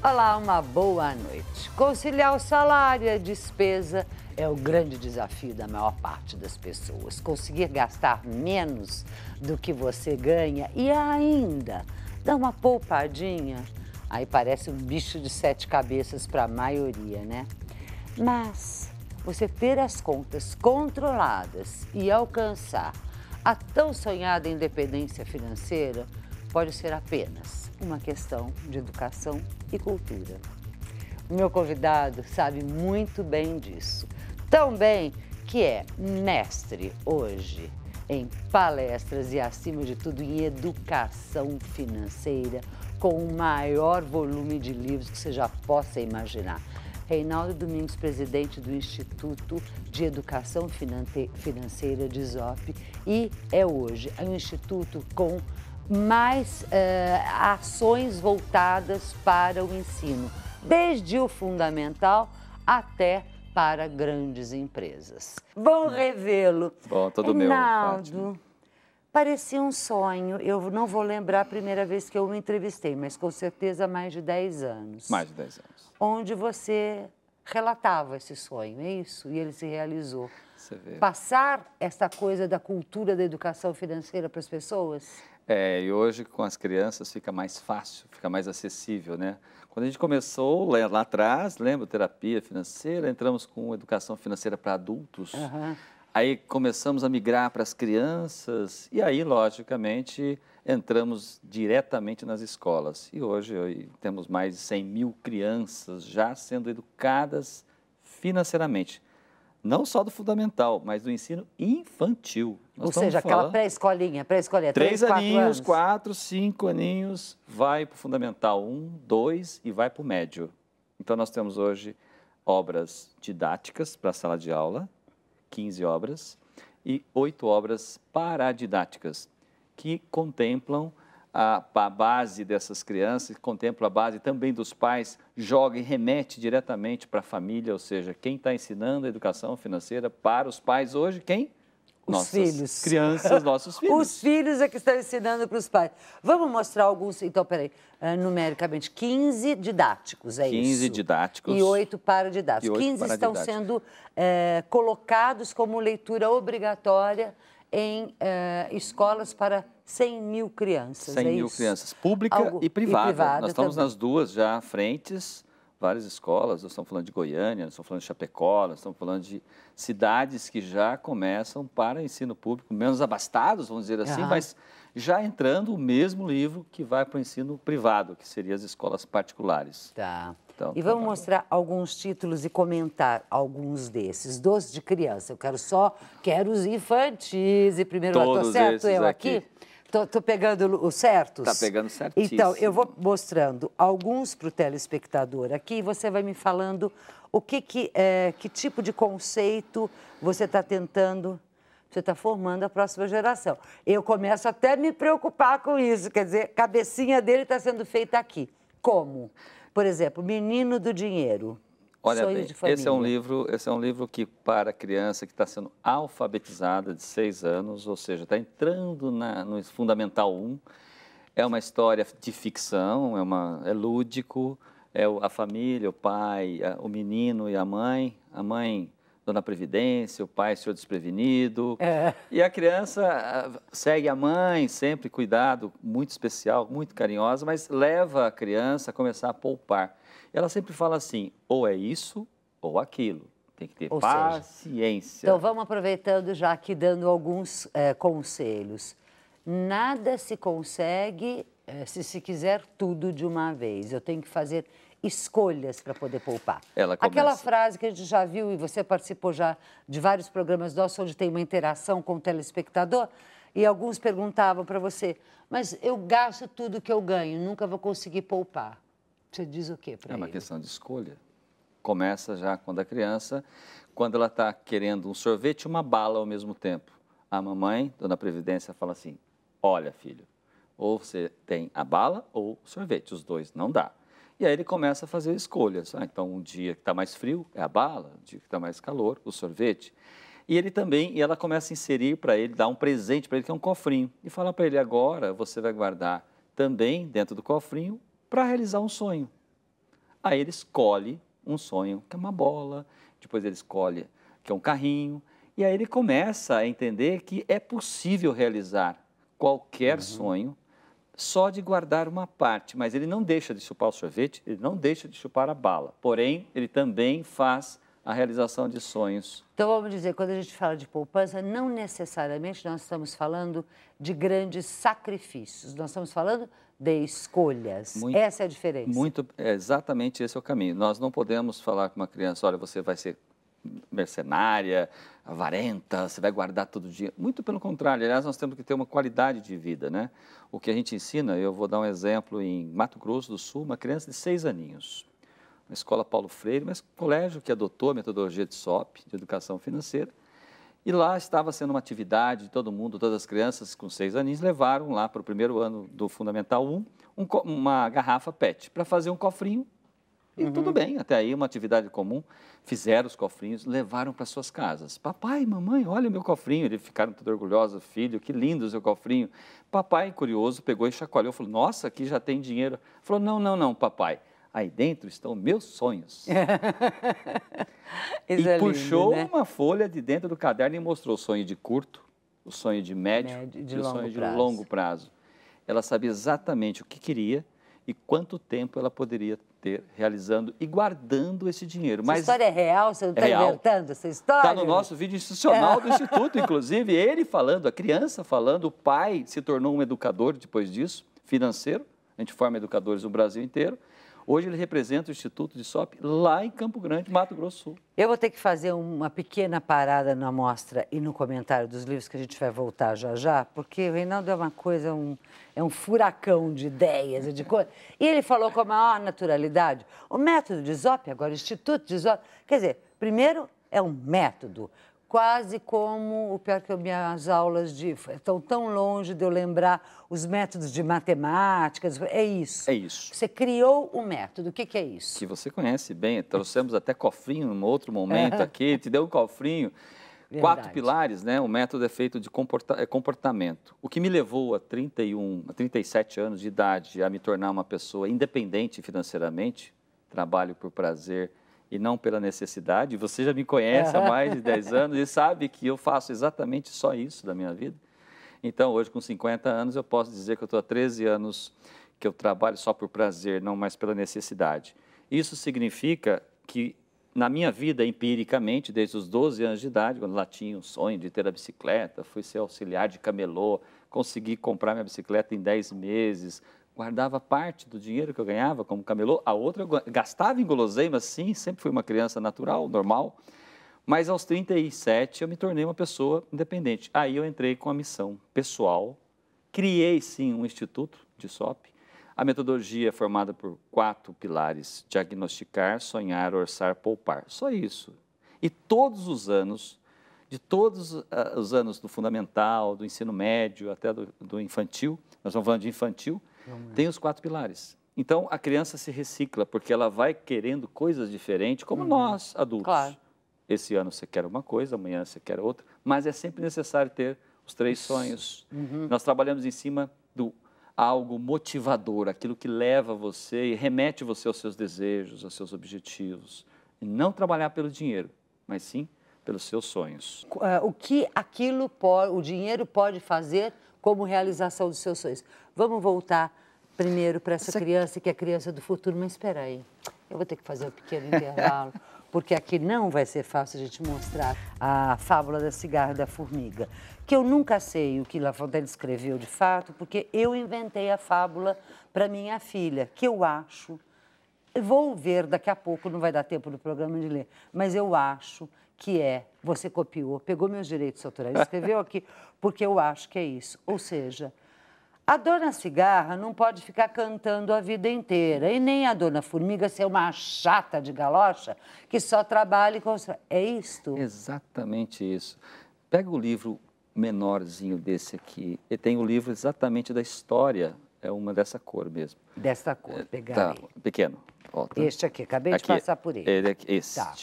Olá, uma boa noite. Conciliar o salário e a despesa é o grande desafio da maior parte das pessoas. Conseguir gastar menos do que você ganha e ainda dar uma poupadinha, aí parece um bicho de 7 cabeças para a maioria, né? Mas você ter as contas controladas e alcançar a tão sonhada independência financeira pode ser apenas uma questão de educação e cultura. O meu convidado sabe muito bem disso. Tão bem que é mestre hoje em palestras e, acima de tudo, em educação financeira, com o maior volume de livros que você já possa imaginar. Reinaldo Domingos, presidente do Instituto de Educação Financeira de ISOP, e é hoje um instituto com mais ações voltadas para o ensino, desde o fundamental até para grandes empresas. Bom revê-lo. Bom, todo meu, Reinaldo, parecia um sonho. Eu não vou lembrar a primeira vez que eu o entrevistei, mas com certeza há mais de 10 anos. Mais de 10 anos. Onde você relatava esse sonho, é isso? E ele se realizou. Você vê. Passar essa coisa da cultura da educação financeira para as pessoas? E hoje com as crianças fica mais fácil, fica mais acessível, né? Quando a gente começou lá atrás, lembra, terapia financeira, entramos com educação financeira para adultos. Uhum. Aí começamos a migrar para as crianças e aí, logicamente, entramos diretamente nas escolas. E hoje temos mais de 100 mil crianças já sendo educadas financeiramente. Não só do fundamental, mas do ensino infantil. Ou seja, aquela pré-escolinha, 3 aninhos, 4, 5 aninhos, vai para o fundamental 1, 2 e vai para o médio. Então, nós temos hoje obras didáticas para a sala de aula, 15 obras, e 8 obras paradidáticas, que contemplam a base dessas crianças, contempla a base também dos pais, joga e remete diretamente para a família, ou seja, quem está ensinando a educação financeira para os pais hoje, quem? Os filhos. Crianças, nossos filhos. Os filhos é que estão ensinando para os pais. Vamos mostrar alguns, então, peraí, numericamente, 15 didáticos, é 15 isso? didáticos. E 8 paradidáticos. 15 estão sendo colocados como leitura obrigatória em escolas para 100 mil crianças, 100 mil crianças, pública e privada. Nós estamos também nas duas já frentes, várias escolas, nós estamos falando de Goiânia, nós estamos falando de Chapecó, nós estamos falando de cidades que já começam para ensino público, menos abastados, vamos dizer assim, mas já entrando o mesmo livro que vai para o ensino privado, que seria as escolas particulares. Tá. Então, e vamos mostrar alguns títulos e comentar alguns desses. Dos de criança, eu quero os infantis. E primeiro, estou certo eu aqui? Estou pegando os certos? Está pegando certíssimo. Então, eu vou mostrando alguns para o telespectador aqui e você vai me falando que tipo de conceito você está tentando, você está formando a próxima geração. Eu começo até a me preocupar com isso, quer dizer, a cabecinha dele está sendo feita aqui. Como? Por exemplo, Menino do Dinheiro. Olha bem, esse é um livro que para a criança que está sendo alfabetizada de 6 anos, ou seja, está entrando no Fundamental 1, é uma história de ficção, é lúdico, é a família, o pai, o menino e a mãe Dona Previdência, o pai Senhor Desprevenido, e a criança segue a mãe, sempre cuidado, muito especial, muito carinhosa, mas leva a criança a começar a poupar. Ela sempre fala assim, ou é isso ou aquilo. Tem que ter paciência. Então, vamos aproveitando já aqui, dando alguns conselhos. Nada se consegue se quiser tudo de uma vez. Eu tenho que fazer escolhas para poder poupar. Aquela frase que a gente já viu, e você participou já de vários programas nossos, onde tem uma interação com o telespectador, e alguns perguntavam para você, mas eu gasto tudo que eu ganho, nunca vou conseguir poupar. Você diz o quê para ele? É uma questão de escolha. Começa já quando a criança, quando ela está querendo um sorvete e uma bala ao mesmo tempo. A mamãe, Dona Previdência, fala assim, olha, filho, ou você tem a bala ou o sorvete, os dois não dá. E aí ele começa a fazer escolhas. Então, um dia que está mais frio é a bala, um dia que está mais calor, o sorvete. E ela começa a inserir para ele, dar um presente para ele, que é um cofrinho. E fala para ele, agora você vai guardar também dentro do cofrinho para realizar um sonho. Aí ele escolhe um sonho, que é uma bola, depois ele escolhe que é um carrinho, e aí ele começa a entender que é possível realizar qualquer sonho só de guardar uma parte, mas ele não deixa de chupar o sorvete, ele não deixa de chupar a bala, porém ele também faz a realização de sonhos. Então, vamos dizer, quando a gente fala de poupança, não necessariamente nós estamos falando de grandes sacrifícios, nós estamos falando de escolhas. Essa é a diferença. Exatamente esse é o caminho. Nós não podemos falar com uma criança, olha, você vai ser mercenária, avarenta, você vai guardar todo o dinheiro. Muito pelo contrário, aliás, nós temos que ter uma qualidade de vida, né? O que a gente ensina, eu vou dar um exemplo em Mato Grosso do Sul, uma criança de 6 aninhos, na escola Paulo Freire, mas colégio que adotou a metodologia de SOP, de educação financeira, e lá estava sendo uma atividade de todo mundo, todas as crianças com 6 aninhos levaram lá para o primeiro ano do Fundamental 1 uma garrafa PET para fazer um cofrinho. E tudo bem, até aí uma atividade comum, fizeram os cofrinhos, levaram para suas casas. Papai, mamãe, olha o meu cofrinho. Eles ficaram todos orgulhosos, filho, que lindo o seu cofrinho. Papai, curioso, pegou e chacoalhou, falou, nossa, aqui já tem dinheiro. Falou, não, não, não, papai, aí dentro estão meus sonhos. E puxou uma folha de dentro do caderno e mostrou o sonho de curto, o sonho de médio e o sonho de longo prazo. Ela sabia exatamente o que queria e quanto tempo ela poderia ter realizando e guardando esse dinheiro. Essa história é real? Você não está inventando essa história? Está no nosso vídeo institucional do Instituto, inclusive, ele falando, a criança falando, o pai se tornou um educador depois disso, financeiro, a gente forma educadores no Brasil inteiro. Hoje ele representa o Instituto de SOP lá em Campo Grande, Mato Grosso do Sul. Eu vou ter que fazer uma pequena parada na mostra e no comentário dos livros, que a gente vai voltar já já, porque o Reinaldo é uma coisa, é um furacão de ideias e de coisas. E ele falou com a maior naturalidade. O método de SOP, agora o Instituto de SOP, quer dizer, primeiro é um método, quase como, o pior que minhas aulas estão tão longe de eu lembrar os métodos de matemática, é isso. É isso. Você criou o método, o que é isso? Que você conhece bem, trouxemos até cofrinho num outro momento aqui, te deu um cofrinho. Verdade. 4 pilares, né? O método é feito de comportamento. O que me levou a 37 anos de idade a me tornar uma pessoa independente financeiramente, trabalho por prazer e não pela necessidade. Você já me conhece há mais de 10 anos e sabe que eu faço exatamente só isso da minha vida. Então, hoje, com 50 anos, eu posso dizer que eu estou há 13 anos que eu trabalho só por prazer, não mais pela necessidade. Isso significa que, na minha vida, empiricamente, desde os 12 anos de idade, quando lá tinha um sonho de ter a bicicleta, fui ser auxiliar de camelô, consegui comprar minha bicicleta em 10 meses, guardava parte do dinheiro que eu ganhava como camelô, a outra eu gastava em guloseimas, sim, sempre fui uma criança natural, normal, mas aos 37 eu me tornei uma pessoa independente. Aí eu entrei com a missão pessoal, criei sim um instituto de SOP, a metodologia é formada por 4 pilares, diagnosticar, sonhar, orçar, poupar, só isso. E todos os anos, de todos os anos do fundamental, do ensino médio, até do infantil, nós estamos falando de infantil, tem os 4 pilares. Então, a criança se recicla, porque ela vai querendo coisas diferentes, como nós, adultos. Claro. Esse ano você quer uma coisa, amanhã você quer outra, mas é sempre necessário ter os 3 sonhos. Nós trabalhamos em cima do algo motivador, aquilo que leva você e remete você aos seus desejos, aos seus objetivos. E não trabalhar pelo dinheiro, mas sim pelos seus sonhos. O que o dinheiro pode fazer como realização dos seus sonhos? Vamos voltar primeiro para essa criança, que é a criança do futuro. Mas espera aí, eu vou ter que fazer um pequeno intervalo, porque aqui não vai ser fácil a gente mostrar a fábula da cigarra e da formiga, que eu nunca sei o que La Fontaine escreveu de fato, porque eu inventei a fábula para minha filha, que eu acho, vou ver daqui a pouco, não vai dar tempo no programa de ler, mas eu acho que você copiou, pegou meus direitos autorais, escreveu aqui, porque eu acho que é isso. Ou seja, a dona cigarra não pode ficar cantando a vida inteira, e nem a dona formiga ser uma chata de galocha que só trabalha e constrói. É isto? Exatamente isso. Pega o livro menorzinho desse aqui, e tem o livro exatamente da história, é uma dessa cor mesmo. Dessa cor, pegar tá, pequeno. Ó, tá. Este aqui, acabei de passar por ele. Ele aqui, este. Tá.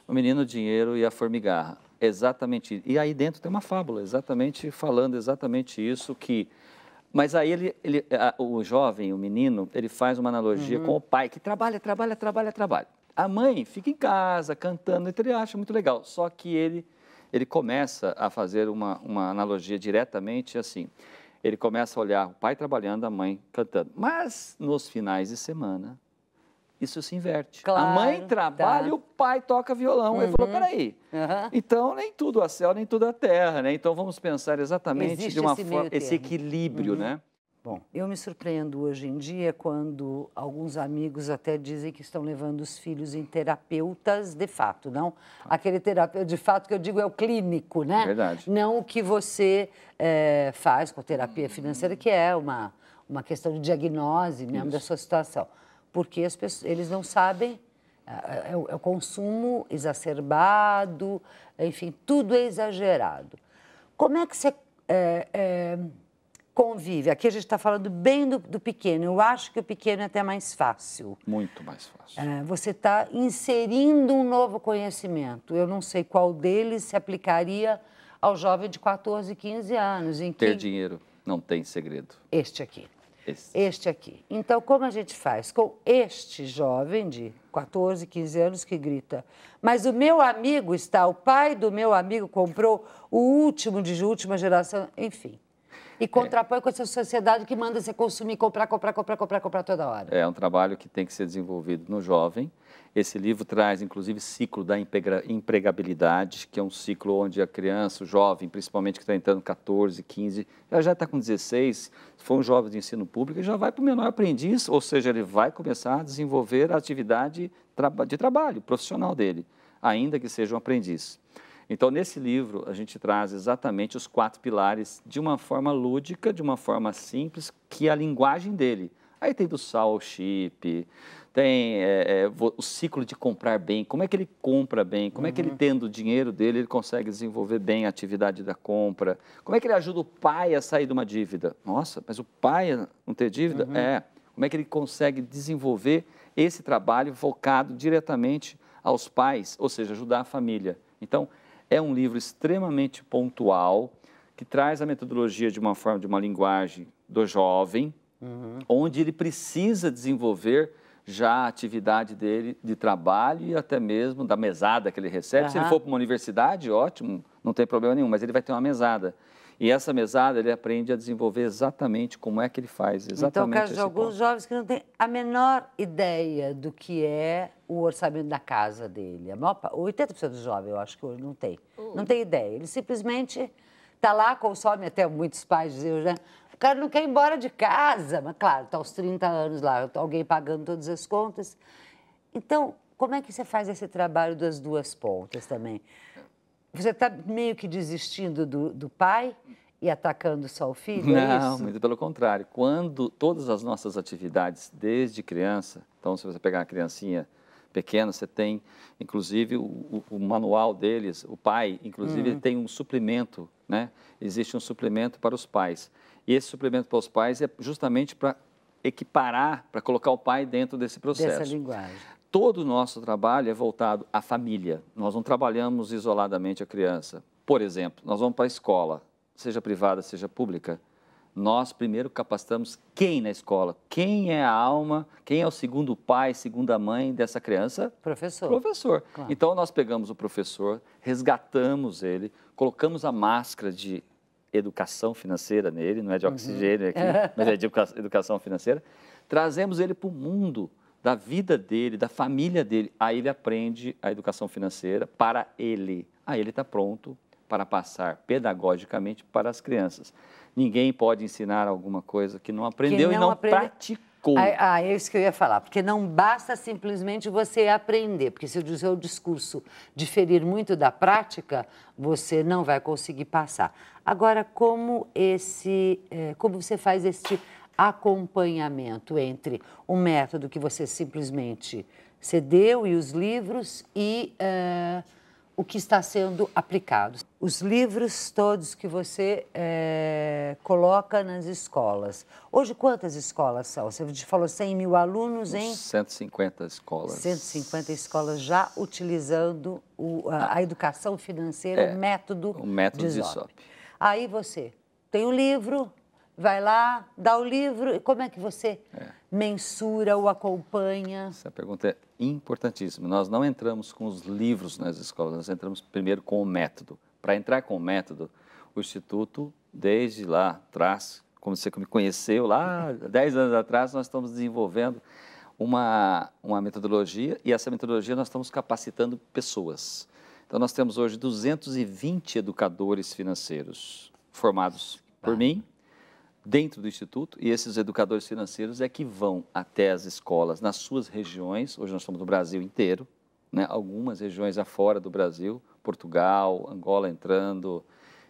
O Menino, o Dinheiro e a Formigarra. Exatamente. E aí dentro tem uma fábula, exatamente falando exatamente isso, que Mas aí o jovem, o menino, ele faz uma analogia com o pai, que trabalha. A mãe fica em casa, cantando, então ele acha muito legal. Só que ele começa a fazer uma analogia diretamente assim. Ele começa a olhar o pai trabalhando, a mãe cantando. Mas nos finais de semana, isso se inverte. Claro, a mãe trabalha e o pai toca violão. Ele falou, peraí, então nem tudo a céu, nem tudo a terra, né? Então vamos pensar exatamente Existe de uma esse forma, meio esse termo. equilíbrio, né? Bom, eu me surpreendo hoje em dia quando alguns amigos até dizem que estão levando os filhos em terapeutas de fato, não aquele terapeuta de fato que eu digo é o clínico, né? Verdade. Não o que você faz com a terapia financeira, que é uma questão de diagnose mesmo da sua situação. Porque as pessoas, eles não sabem, é o consumo exacerbado, enfim, tudo é exagerado. Como é que você convive? Aqui a gente está falando bem do pequeno. Eu acho que o pequeno é até mais fácil. Muito mais fácil. Você está inserindo um novo conhecimento. Eu não sei qual deles se aplicaria ao jovem de 14, 15 anos. Ter dinheiro não tem segredo. Este aqui. Este aqui. Então, como a gente faz com este jovem de 14, 15 anos que grita, mas o meu amigo o pai do meu amigo comprou o último de última geração, enfim. E contrapõe com essa sociedade que manda você consumir, comprar toda hora. É um trabalho que tem que ser desenvolvido no jovem. Esse livro traz, inclusive, ciclo da empregabilidade, que é um ciclo onde a criança, o jovem, principalmente que está entrando 14, 15, já está com 16, se for um jovem de ensino público, ele já vai para o menor aprendiz, ou seja, ele vai começar a desenvolver a atividade de trabalho profissional dele, ainda que seja um aprendiz. Então, nesse livro, a gente traz exatamente os 4 pilares de uma forma lúdica, de uma forma simples, que é a linguagem dele. Aí tem do sal ao chip, tem o ciclo de comprar bem, como é que ele compra bem, como é que ele, tendo o dinheiro dele, ele consegue desenvolver bem a atividade da compra, como é que ele ajuda o pai a sair de uma dívida. Nossa, mas o pai não ter dívida? Como é que ele consegue desenvolver esse trabalho focado diretamente aos pais, ou seja, ajudar a família. Então, é um livro extremamente pontual, que traz a metodologia de uma forma, de uma linguagem do jovem, onde ele precisa desenvolver já a atividade dele de trabalho e até mesmo da mesada que ele recebe. Se ele for para uma universidade, ótimo, não tem problema nenhum, mas ele vai ter uma mesada. E essa mesada ele aprende a desenvolver exatamente como é que ele faz. Exatamente. Então, o caso de alguns jovens que não têm a menor ideia do que é o orçamento da casa dele. 80% dos jovens, eu acho que hoje não tem. Não tem ideia. Ele simplesmente está lá, consome, até muitos pais diziam, né? O cara não quer ir embora de casa, mas claro, está aos 30 anos lá, alguém pagando todas as contas. Então, como é que você faz esse trabalho das duas pontas também? Você está meio que desistindo do pai e atacando só o filho? Não, muito pelo contrário. Quando todas as nossas atividades, desde criança, então se você pegar uma criancinha pequena, você tem, inclusive, o manual deles, o pai, inclusive, ele tem um suplemento, né? Existe um suplemento para os pais. E esse suplemento para os pais é justamente para equiparar, para colocar o pai dentro desse processo. Dessa linguagem. Todo o nosso trabalho é voltado à família. Nós não trabalhamos isoladamente a criança. Por exemplo, nós vamos para a escola, seja privada, seja pública. Nós primeiro capacitamos quem na escola? Quem é a alma, quem é o segundo pai, segunda mãe dessa criança? Professor. Professor. Claro. Então, nós pegamos o professor, resgatamos ele, colocamos a máscara de educação financeira nele, não é de oxigênio aqui, mas é de educação financeira. Trazemos ele para o mundo da vida dele, da família dele. Aí ele aprende a educação financeira para ele. Aí ele está pronto para passar pedagogicamente para as crianças. Ninguém pode ensinar alguma coisa que não aprendeu e não praticou. É isso que eu ia falar, porque não basta simplesmente você aprender, porque se o seu discurso diferir muito da prática, você não vai conseguir passar. Agora, como você faz esse acompanhamento entre o método que você simplesmente cedeu e os livros e o que está sendo aplicado? Os livros todos que você coloca nas escolas. Hoje, quantas escolas são? Você falou 100 mil alunos em... 150 escolas. 150 escolas já utilizando a educação financeira, o método de Aesop. Aí você tem o livro, vai lá, dá o livro, e como é que você mensura ou acompanha? Essa pergunta é importantíssima. Nós não entramos com os livros nas escolas, nós entramos primeiro com o método. Para entrar com o método, o Instituto, desde lá atrás, como você me conheceu lá, 10 anos atrás, nós estamos desenvolvendo uma metodologia, e essa metodologia nós estamos capacitando pessoas. Então, nós temos hoje 220 educadores financeiros formados por mim, dentro do Instituto, e esses educadores financeiros é que vão até as escolas nas suas regiões. Hoje nós estamos no Brasil inteiro, né? Algumas regiões afora do Brasil, Portugal, Angola entrando,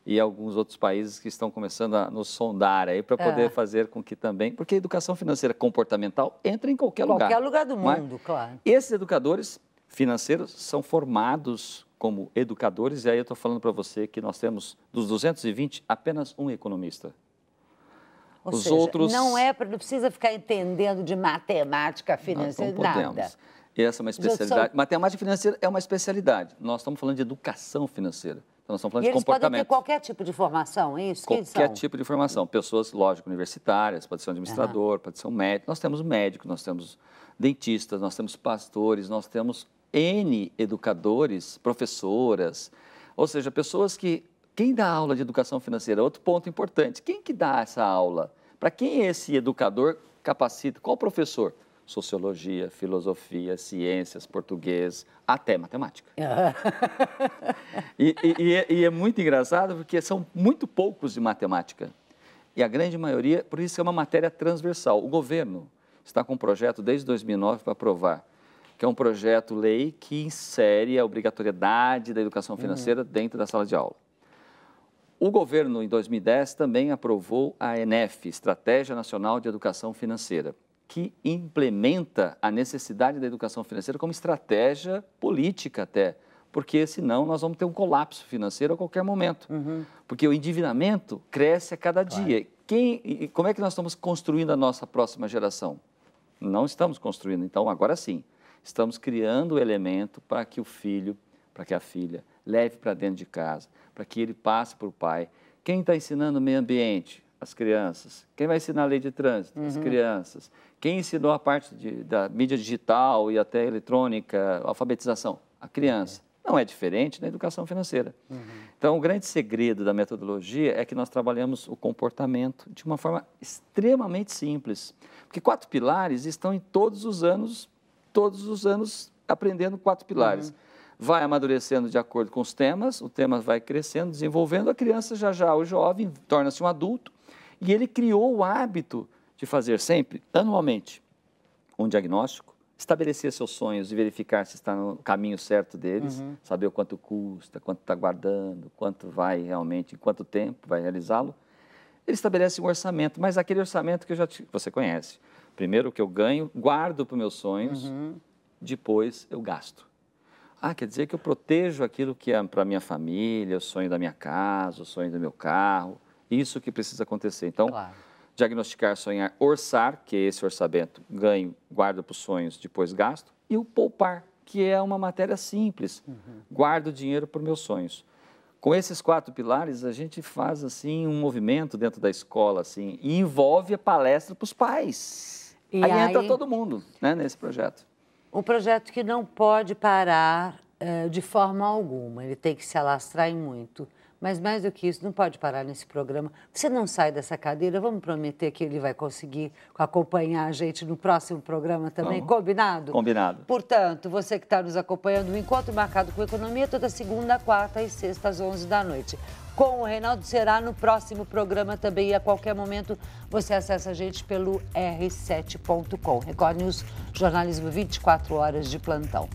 e alguns outros países que estão começando a nos sondar aí para poder fazer com que também, porque a educação financeira comportamental entra em qualquer lugar. Qualquer lugar do mundo, claro. Esses educadores financeiros são formados como educadores, e aí eu estou falando para você que nós temos, dos 220, apenas um economista. Ou seja, não precisa ficar entendendo de matemática financeira, nada. Essa é uma especialidade. Matemática financeira é uma especialidade. Nós estamos falando de educação financeira. Então, nós estamos falando de comportamento. Eles podem ter qualquer tipo de formação, é isso? Qualquer tipo de formação. Pessoas, lógico, universitárias, pode ser um administrador, pode ser um médico. Nós temos médicos, nós temos dentistas, nós temos pastores, nós temos N educadores, professoras. Ou seja, pessoas que... Quem dá aula de educação financeira? Outro ponto importante. Quem que dá essa aula? Para quem esse educador capacita? Qual professor? Sociologia, filosofia, ciências, português, até matemática. E é muito engraçado porque são muito poucos de matemática. E a grande maioria, por isso é uma matéria transversal. O governo está com um projeto desde 2009 para aprovar, que é um projeto-lei que insere a obrigatoriedade da educação financeira dentro da sala de aula. O governo, em 2010, também aprovou a ENEF, Estratégia Nacional de Educação Financeira, que implementa a necessidade da educação financeira como estratégia política até, porque senão nós vamos ter um colapso financeiro a qualquer momento, porque o endividamento cresce a cada dia. Como é que nós estamos construindo a nossa próxima geração? Não estamos construindo, então agora sim, estamos criando o elemento para que o filho, para que a filha leve para dentro de casa, para que ele passe para o pai. Quem está ensinando o meio ambiente? As crianças. Quem vai ensinar a lei de trânsito? As crianças. Quem ensinou a parte da mídia digital e até eletrônica, alfabetização? A criança. Não é diferente na educação financeira. Então, o grande segredo da metodologia é que nós trabalhamos o comportamento de uma forma extremamente simples. Porque 4 pilares estão em todos os anos aprendendo 4 pilares. Vai amadurecendo de acordo com os temas, o tema vai crescendo, desenvolvendo, a criança já, o jovem, torna-se um adulto, e ele criou o hábito de fazer sempre, anualmente, um diagnóstico, estabelecer seus sonhos e verificar se está no caminho certo deles, saber o quanto custa, quanto está guardando, quanto vai realmente, em quanto tempo vai realizá-lo. Ele estabelece um orçamento, mas aquele orçamento que você conhece. Primeiro o que eu ganho, guardo para os meus sonhos, depois eu gasto. Quer dizer que eu protejo aquilo que é para a minha família, o sonho da minha casa, o sonho do meu carro, isso que precisa acontecer. Então, diagnosticar, sonhar, orçar, que é esse orçamento, ganho, guardo para os sonhos, depois gasto, e o poupar, que é uma matéria simples, guardo dinheiro para os meus sonhos. Com esses 4 pilares, a gente faz assim um movimento dentro da escola assim, e envolve a palestra para os pais. Aí entra todo mundo, né, nesse projeto. Um projeto que não pode parar de forma alguma, ele tem que se alastrar em muito. Mas mais do que isso, não pode parar nesse programa. Você não sai dessa cadeira, vamos prometer que ele vai conseguir acompanhar a gente no próximo programa também, combinado? Combinado. Portanto, você que está nos acompanhando, o Encontro Marcado com Economia, toda segunda, quarta e sexta, às 11 da noite. Com o Reinaldo será no próximo programa também, e a qualquer momento você acessa a gente pelo r7.com. Record News, jornalismo 24 horas de plantão.